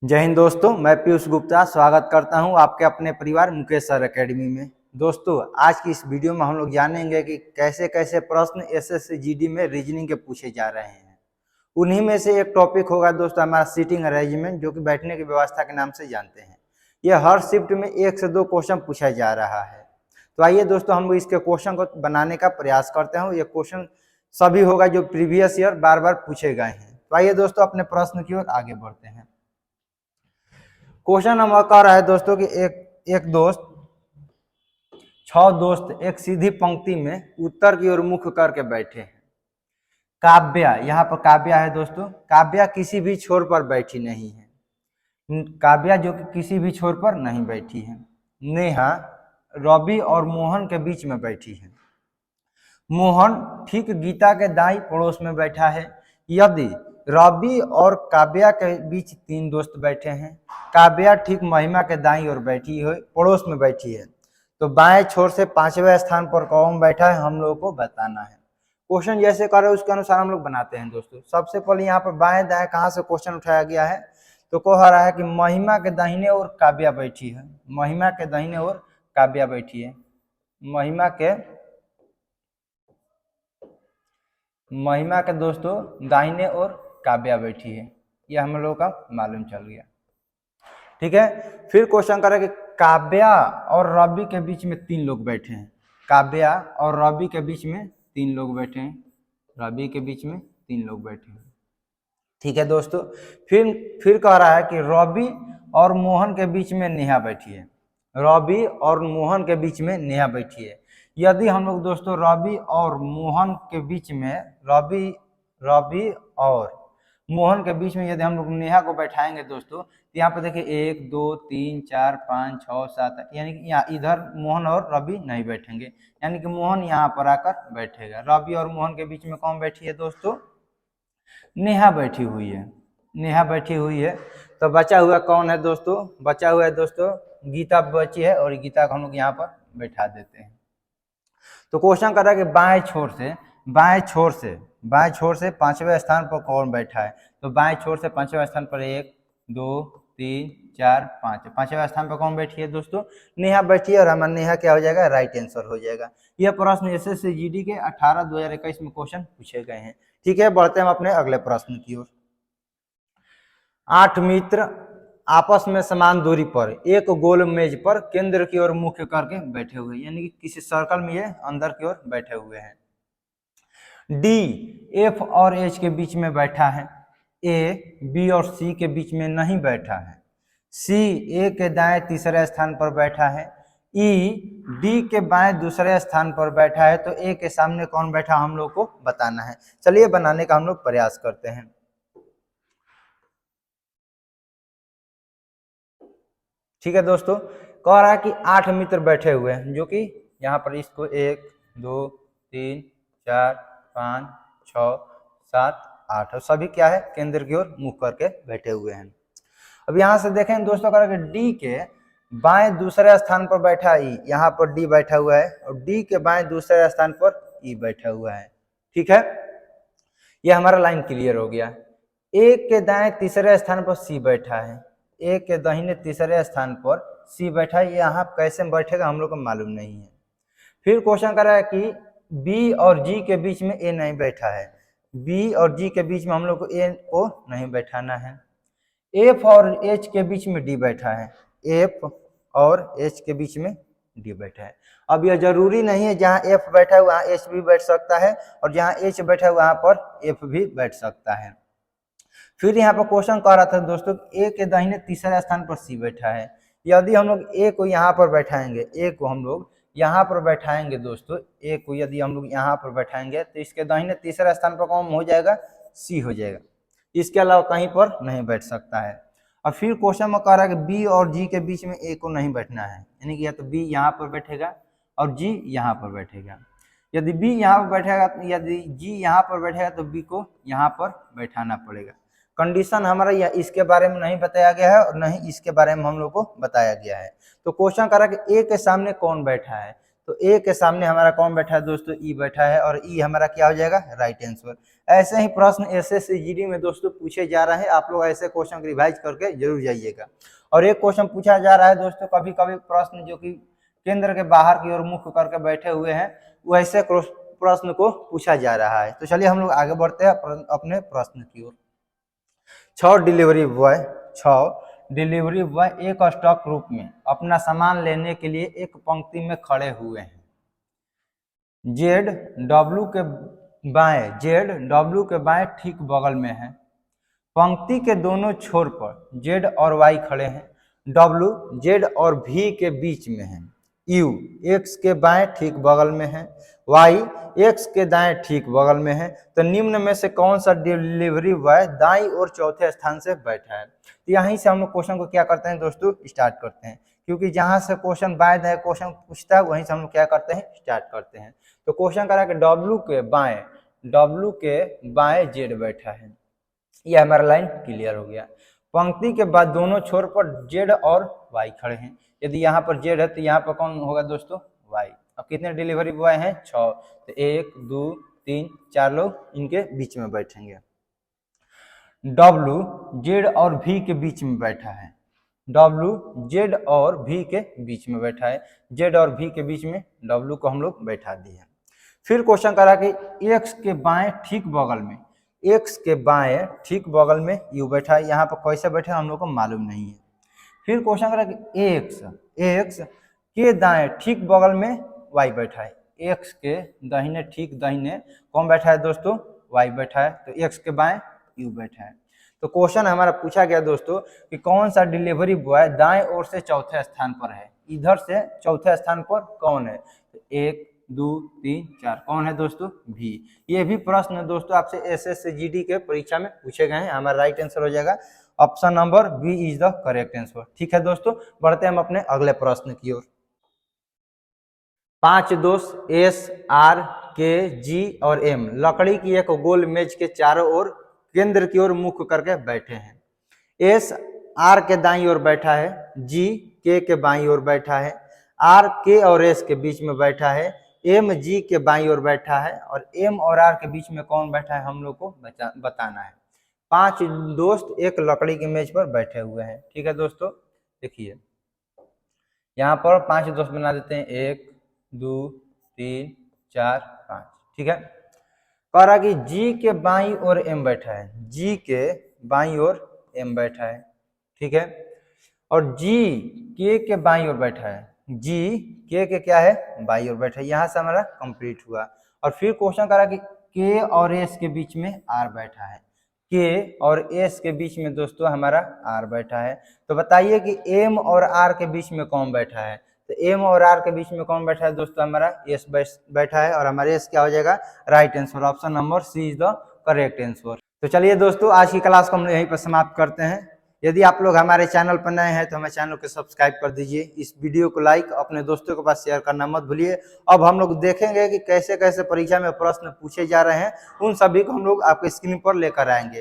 जय हिंद दोस्तों, मैं पीयूष गुप्ता स्वागत करता हूं आपके अपने परिवार मुकेश सर एकेडमी में। दोस्तों, आज की इस वीडियो में हम लोग जानेंगे कि कैसे कैसे प्रश्न एसएससी जीडी में रीजनिंग के पूछे जा रहे हैं। उन्हीं में से एक टॉपिक होगा दोस्तों हमारा सीटिंग अरेंजमेंट, जो कि बैठने की व्यवस्था के नाम से जानते हैं। यह हर शिफ्ट में 1 से 2 क्वेश्चन पूछा जा रहा है। तो आइए दोस्तों, हम लोग इसके क्वेश्चन को बनाने का प्रयास करते हैं। ये क्वेश्चन सभी होगा जो प्रीवियस ईयर बार बार पूछे गए हैं। तो आइए दोस्तों, अपने प्रश्न की ओर आगे बढ़ते हैं। क्वेश्चन नंबर कह रहा है दोस्तों कि एक दोस्त 6 दोस्त एक सीधी पंक्ति में उत्तर की ओर मुख करके बैठे हैं। काव्या, यहाँ पर काव्या है दोस्तों, काव्या किसी भी छोर पर बैठी नहीं है। काव्या जो कि किसी भी छोर पर नहीं बैठी है। नेहा रवि और मोहन के बीच में बैठी है। मोहन ठीक गीता के दाईं पड़ोस में बैठा है। यदि रवि और काव्या के बीच 3 दोस्त बैठे हैं, काव्या ठीक महिमा के दाईं ओर बैठी है, पड़ोस में बैठी है, तो बाएं छोर से 5वें स्थान पर कौन बैठा है हम लोगों को बताना है। क्वेश्चन जैसे कर रहे हैं उसके अनुसार हम लोग बनाते हैं दोस्तों। सबसे पहले यहाँ पर बाएं दाएं कहाँ से क्वेश्चन उठाया गया है, तो कह रहा है कि महिमा के दाहिने ओर काव्या बैठी है। महिमा के दाहिने ओर काव्या बैठी है। महिमा के दोस्तों दाहिने ओर काव्या बैठी है। यह हम लोगों का मालूम चल गया। ठीक है, फिर क्वेश्चन करें कि काव्या और रवि के बीच में 3 लोग बैठे हैं। काव्या और रवि के बीच में 3 लोग बैठे हैं। रवि के बीच में 3 लोग बैठे हैं। ठीक है दोस्तों, फिर कह रहा है कि रवि और मोहन के बीच में नेहा बैठी है। रवि और मोहन के बीच में नेहा बैठी है। यदि हम लोग दोस्तों रवि और मोहन के बीच में रवि और मोहन के बीच में यदि हम लोग नेहा को बैठाएंगे दोस्तों, तो यहाँ पे देखिए 1 2 3 4 5 6 7, यानी कि यहाँ इधर मोहन और रवि नहीं बैठेंगे, यानी कि मोहन यहाँ पर आकर बैठेगा। रवि और मोहन के बीच में कौन बैठी है दोस्तों? नेहा बैठी हुई है। नेहा बैठी हुई है। तो बचा हुआ कौन है दोस्तों? बचा हुआ है दोस्तों गीता बची है, और गीता को हम लोग यहाँ पर बैठा देते हैं। तो क्वेश्चन कर रहा है कि बाएं छोर से 5वें स्थान पर कौन बैठा है। तो बाएं छोर से 5वें स्थान पर 1 2 3 4 5, 5वें स्थान पर कौन बैठी है दोस्तों? नेहा बैठी है, और हमारा नेहा क्या हो जाएगा? राइट आंसर हो जाएगा। यह प्रश्न एसएससी जीडी के 18/2021 में क्वेश्चन पूछे गए हैं। ठीक है, बढ़ते हैं हम अपने अगले प्रश्न की ओर। 8 मित्र आपस में समान दूरी पर एक गोल मेज पर केंद्र की ओर मुख करके बैठे हुए, यानी कि किसी सर्कल में ये अंदर की ओर बैठे हुए हैं। डी एफ और एच के बीच में बैठा है। ए बी और सी के बीच में नहीं बैठा है। सी ए के दाएं तीसरे स्थान पर बैठा है। ई डी के बाएं दूसरे स्थान पर बैठा है। तो ए के सामने कौन बैठा हम लोग को बताना है। चलिए बनाने का हम लोग प्रयास करते हैं। ठीक है दोस्तों, कह रहा है कि 8 मित्र बैठे हुए हैं, जो कि यहाँ पर इसको 1 2 3 4 5 6 7 8, और सभी क्या है? केंद्र की ओर मुख करके बैठे हुए हैं। अब यहाँ से देखें दोस्तों, कह रहा है कि डी के बाएं दूसरे स्थान पर बैठा ई, यहाँ पर डी बैठा हुआ है, और डी के बाएं दूसरे स्थान पर ई बैठा हुआ है। ठीक है, यह हमारा लाइन क्लियर हो गया। ए के दाएं तीसरे स्थान पर सी बैठा है। ए के दाहिने तीसरे स्थान पर सी बैठा है। यहाँ कैसे बैठेगा हम लोग को मालूम नहीं है। फिर क्वेश्चन कर रहा है कि बी और जी के बीच में ए नहीं बैठा है। बी और जी के बीच में हम लोग को ए को नहीं बैठाना है। एफ और एच के बीच में डी बैठा है। एफ और एच के बीच में डी बैठा है। अब यह जरूरी नहीं है जहाँ एफ बैठा है वहाँ एच भी बैठ सकता है, और जहाँ एच बैठा है वहाँ पर एफ भी बैठ सकता है। फिर यहाँ पर क्वेश्चन कह रहा था दोस्तों, ए के दाहिने तीसरे स्थान पर सी बैठा है। यदि हम लोग ए को यहाँ पर बैठाएंगे, ए को हम लोग यहाँ पर बैठाएंगे दोस्तों, ए को यदि हम लोग यहाँ पर बैठाएंगे, तो इसके दाहिने तीसरे स्थान पर कौन हो जाएगा? सी हो जाएगा। इसके अलावा कहीं पर नहीं बैठ सकता है। और फिर क्वेश्चन में कह रहा है कि बी और जी के बीच में ए को नहीं बैठना है, यानी कि या तो बी यहाँ पर बैठेगा और जी यहाँ पर बैठेगा। यदि बी यहाँ पर बैठेगा, यदि जी यहाँ पर बैठेगा, तो बी को यहाँ पर बैठाना पड़ेगा। कंडीशन हमारा या इसके बारे में नहीं बताया गया है, और नहीं इसके बारे में हम लोग को बताया गया है। तो क्वेश्चन कर रहा है कि ए के सामने कौन बैठा है। तो ए के सामने हमारा कौन बैठा है दोस्तों, ई बैठा है, और ई हमारा क्या हो जाएगा, राइट आंसर। ऐसे ही प्रश्न एसएससी जीडी में दोस्तों पूछे जा रहे हैं, आप लोग ऐसे क्वेश्चन रिवाइज करके जरूर जाइएगा। और एक क्वेश्चन पूछा जा रहा है दोस्तों, कभी कभी प्रश्न जो कि केंद्र के बाहर की ओर मुख करके बैठे हुए हैं, वैसे प्रश्न को पूछा जा रहा है। तो चलिए हम लोग आगे बढ़ते हैं अपने प्रश्न की ओर। 6 डिलीवरी बॉय एक स्टॉक रूप में अपना सामान लेने के लिए एक पंक्ति में खड़े हुए हैं। जेड डब्ल्यू के बाएं ठीक बगल में है। पंक्ति के दोनों छोर पर जेड और वाई खड़े हैं। डब्ल्यू जेड और भी के बीच में है। यू एक्स के बाएं ठीक बगल में है। वाई एक्स के दाएं ठीक बगल में है। तो निम्न में से कौन सा डिलीवरी बॉय दाईं और चौथे स्थान से बैठा है। तो यहीं से हम लोग क्वेश्चन को क्या करते हैं दोस्तों, स्टार्ट करते हैं, क्योंकि जहां से क्वेश्चन बाय दाएं क्वेश्चन पूछता है वहीं से हम लोग क्या करते हैं, स्टार्ट करते हैं। तो क्वेश्चन करा कि डब्ल्यू के बाएं जेड बैठा है। यह हमारा लाइन क्लियर हो गया। पंक्ति के बाद दोनों छोर पर जेड और वाई खड़े हैं। यदि यहाँ पर जेड है तो यहाँ पर कौन होगा दोस्तों, वाई। अब कितने डिलीवरी बॉय हैं, 6। तो 1 2 3 4 लोग इनके बीच में बैठेंगे। डब्ल्यू जेड और भी के बीच में बैठा है। डब्ल्यू जेड और भी के बीच में बैठा है। जेड और भी के बीच में डब्ल्यू को हम लोग बैठा दिए। फिर क्वेश्चन करा कि एक्स के बाएं ठीक बगल में, एक्स के बाएं ठीक बगल में यू बैठा है। यहाँ पर कैसे बैठा है हम लोग को मालूम नहीं है। फिर क्वेश्चन करा कि एक्स के दाएं ठीक बगल में वाई बैठा है। एक्स के दाहिने ठीक दाहिने कौन बैठा है दोस्तों, वाई बैठा है। तो एक्स के बाएं यू बैठा है। तो क्वेश्चन हमारा पूछा गया दोस्तों कि कौन सा डिलीवरी बॉय दाएं ओर से चौथे स्थान पर है। इधर से चौथे स्थान पर कौन है, तो 1 2 3 4 कौन है दोस्तों, भी। ये भी प्रश्न दोस्तों आपसे एसएससी जीडी के परीक्षा में पूछे गए हैं। हमारा राइट आंसर हो जाएगा option number B is the correct answer. ठीक है दोस्तों, बढ़ते हैं हम अपने अगले प्रश्न की ओर। 5 दोस्त एस आर के जी और एम लकड़ी की एक गोल मेज के चारों ओर केंद्र की ओर मुख करके बैठे हैं। एस आर के दाईं ओर बैठा है। जी के बाईं ओर बैठा है। आर के और एस के बीच में बैठा है। एम जी के बाईं ओर बैठा है। और एम और आर के बीच में कौन बैठा है हम लोग को बताना है। 5 दोस्त एक लकड़ी की मेज पर बैठे हुए हैं। ठीक है दोस्तों, देखिए यहाँ पर 5 दोस्त बना देते हैं, 1 2 3 4 5। ठीक है, कह रहा कि जी के बाईं ओर एम बैठा है। जी के बाईं ओर एम बैठा है। ठीक है, और जी के बाईं ओर बैठा है। जी के क्या है, बाईं ओर बैठा है। यहाँ से हमारा कंप्लीट हुआ। और फिर क्वेश्चन करा कि के और एस के बीच में आर बैठा है। के और एस के बीच में दोस्तों हमारा आर बैठा है। तो बताइए कि एम और आर के बीच में कौन बैठा है। तो एम और आर के बीच में कौन बैठा है दोस्तों, हमारा एस बैठा है। और हमारा एस क्या हो जाएगा, right answer. Option number C is the correct answer. तो चलिए दोस्तों, आज की क्लास को हम यहीं पर समाप्त करते हैं। यदि आप लोग हमारे चैनल पर नए हैं तो हमारे चैनल को सब्सक्राइब कर दीजिए। इस वीडियो को लाइक अपने दोस्तों के पास शेयर करना मत भूलिए। अब हम लोग देखेंगे कि कैसे कैसे परीक्षा में प्रश्न पूछे जा रहे हैं, उन सभी को हम लोग आपके स्क्रीन पर लेकर आएंगे।